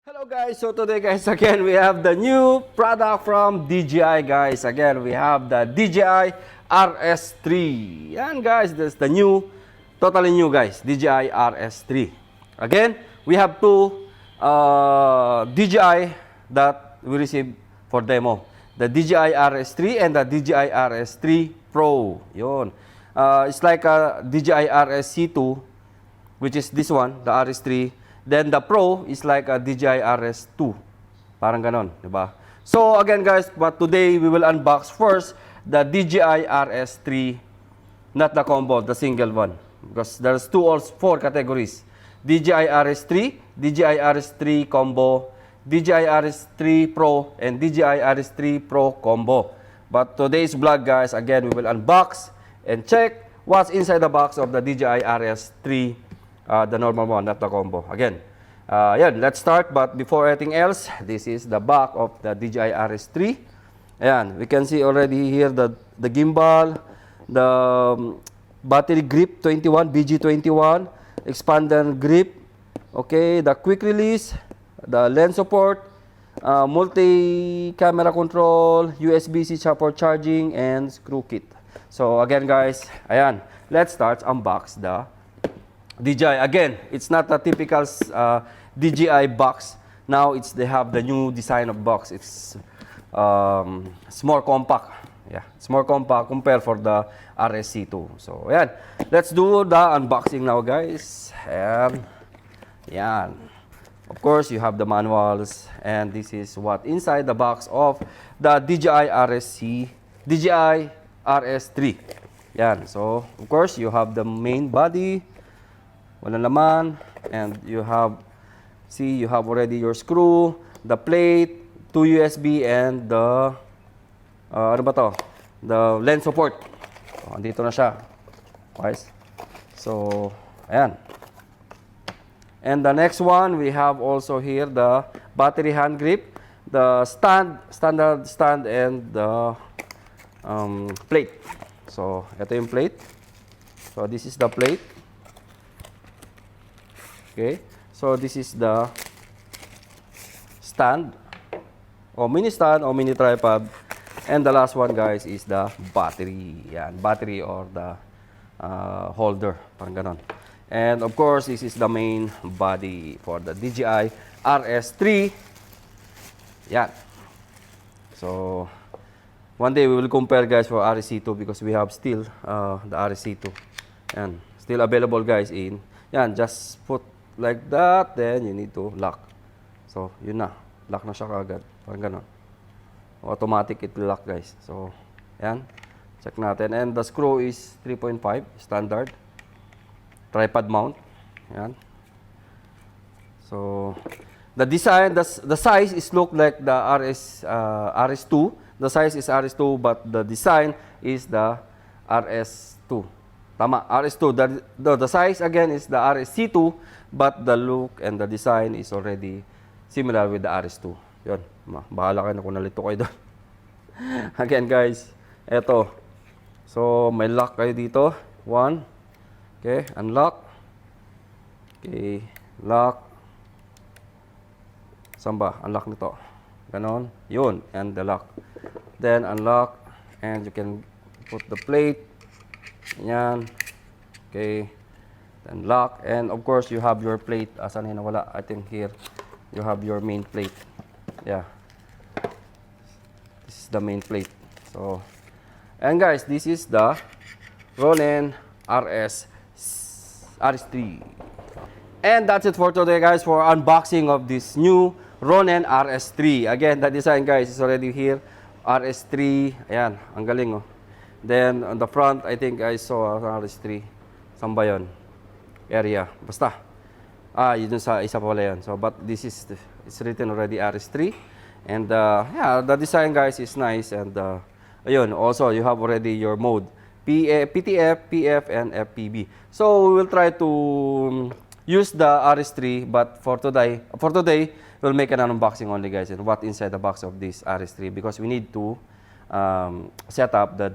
Hello guys, so today guys again we have the new product from DJI guys. Again we have the DJI RS3. Yan guys, this is the new, totally new guys, DJI RS3. Again, we have two DJI that we received for demo. The DJI RS3 and the DJI RS3 Pro. Yun. It's like a DJI RSC2, which is this one, the RS3. Then the Pro is like a DJI RS2. Parang ganon, di ba? So again guys, but today we will unbox first the DJI RS3, not the combo, the single one. Because there's four categories. DJI RS3, DJI RS3 combo, DJI RS3 Pro, and DJI RS3 Pro combo. But today's vlog guys, again we will unbox and check what's inside the box of the DJI RS3. The normal one, not the combo. Again, yeah, let's start. But before anything else, this is the back of the DJI RS3. Ayan, we can see already here the gimbal, the battery grip 21, BG21, expander grip, okay, the quick release, the lens support, multi-camera control, USB-C for charging, and screw kit. So again guys, ayan, let's start unbox the DJI. Again, it's not a typical DJI box. Now they have the new design of box. It's more compact. Yeah, it's more compact compared for the RSC2. So, ayan. Let's do the unboxing now, guys. And, yan. Of course, you have the manuals. And this is what inside the box of the DJI RSC, DJI RS3. Yan. So, of course, you have the main body. Walang laman, and you have, see, you have already your screw, the plate, 2 USB, and the, ano ba to? The lens support. So, andito na siya. Guys. So, ayan. And the next one, we have also here the battery hand grip, the standard stand, and the plate. So, ito yung plate. So, this is the plate. Okay, so this is the stand, or mini stand, or mini tripod, and the last one guys is the battery. Yan, battery or the holder, parang ganon. And of course, this is the main body for the DJI RS3. Yan. So one day we will compare guys for RSC2 because we have still the RSC2. Yan, still available guys in. Yan, just put like that, then you need to lock. So, yun na. Lock na siya kaagad. Parang ganon. Automatic it will lock, guys. So, yan. Check natin. And the screw is 3.5, standard. Tripod mount. Yan. So, the design, the size is look like the RS2. The size is RS2, but the design is the RS2. Tama, RS2. The size again is the RSC2, but the look and the design is already similar with the RS2. Yun, bahala kayo na kung nalito kayo doon. Again guys, eto. So, may lock kayo dito. One. Okay, unlock. Okay, lock. Saan ba? Unlock nito. Ganon. Yun, and the lock. Then, unlock. And you can put the plate. Yan. Okay. Then lock. And of course, you have your plate. Asan na wala? I think here, you have your main plate. Yeah. This is the main plate. So, and guys, this is the Ronin RS3. And that's it for today, guys, for unboxing of this new Ronin RS3. Again, the design, guys, is already here. RS3. Ayan, ang galing, oh. Then, on the front, I think I saw RS3. Saan ba yun? Area. Basta. Yun sa isa pala yun. So, but this is, it's written already RS3. And, yeah, the design, guys, is nice. And, ayun, also, you have already your mode. PTF, PF, and FPV. So, we will try to use the RS3. But for today, we'll make an unboxing only, guys. And what inside the box of this RS3. Because we need to set up the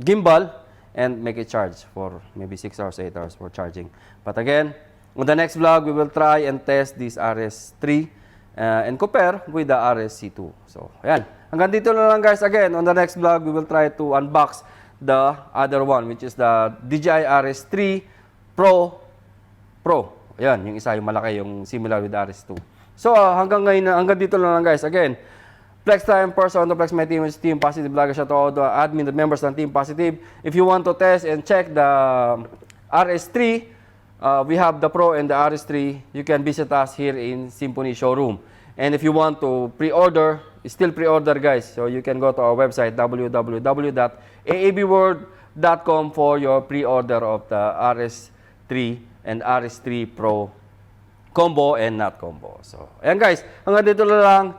gimbal and make it charge for maybe 6 hours, 8 hours for charging. But again, On the next vlog, we will try and test this RS3 and compare with the RSC2. So, ayan. Hanggang dito na lang guys. Again, on the next vlog, we will try to unbox the other one, which is the DJI RS3 Pro. Ayan, yung isa, yung malaki, yung similar with the RS2. So, hanggang dito na lang guys. Again, flex time, person to flex my team, is Team Positive Vlogger. Shout out to admin, the members ng Team Positive. If you want to test and check the RS3, we have the Pro and the RS3. You can visit us here in Symphony Showroom. And if you want to pre-order, still pre-order guys. So you can go to our website www.aabworld.com for your pre-order of the RS3 and RS3 Pro combo and not combo. So ayan guys, hanggang dito na lang.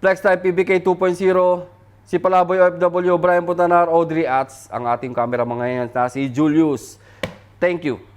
Flex Time PBK 2.0, si Palaboy OFW, Brian Puntanar, Audrey Ats, ang ating camera mga ngayon na si Julius. Thank you.